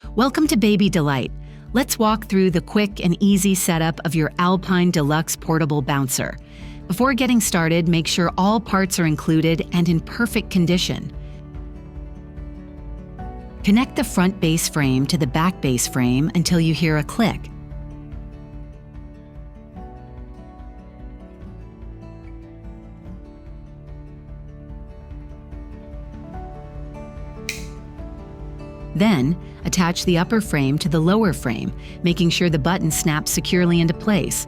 Welcome to Baby Delight. Let's walk through the quick and easy setup of your Alpine Deluxe portable bouncer. Before getting started, make sure all parts are included and in perfect condition. Connect the front base frame to the back base frame until you hear a click. Then, attach the upper frame to the lower frame, making sure the button snaps securely into place.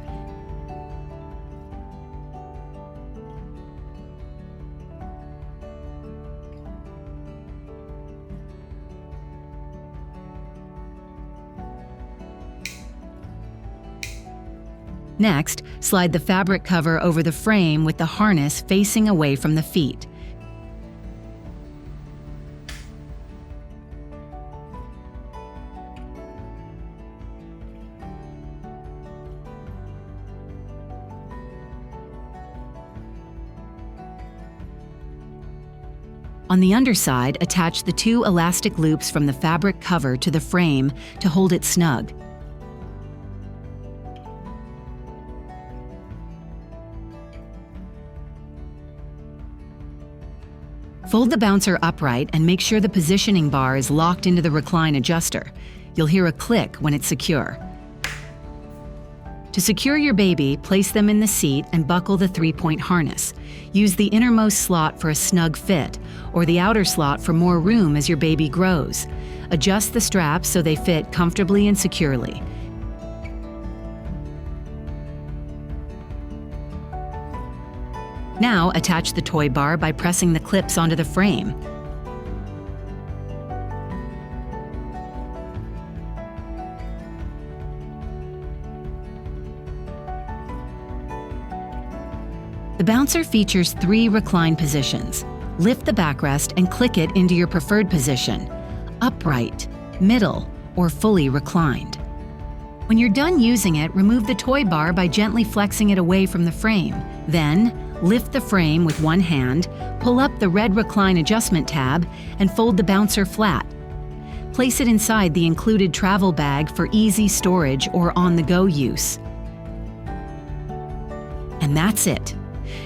Next, slide the fabric cover over the frame with the harness facing away from the feet. On the underside, attach the two elastic loops from the fabric cover to the frame to hold it snug. Fold the bouncer upright and make sure the positioning bar is locked into the recline adjuster. You'll hear a click when it's secure. To secure your baby, place them in the seat and buckle the three-point harness. Use the innermost slot for a snug fit, or the outer slot for more room as your baby grows. Adjust the straps so they fit comfortably and securely. Now, attach the toy bar by pressing the clips onto the frame. The bouncer features 3 recline positions. Lift the backrest and click it into your preferred position: upright, middle, or fully reclined. When you're done using it, remove the toy bar by gently flexing it away from the frame. Then, lift the frame with one hand, pull up the red recline adjustment tab, and fold the bouncer flat. Place it inside the included travel bag for easy storage or on-the-go use. And that's it.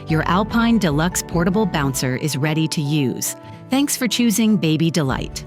Your Alpine Deluxe portable bouncer is ready to use. Thanks for choosing Baby Delight.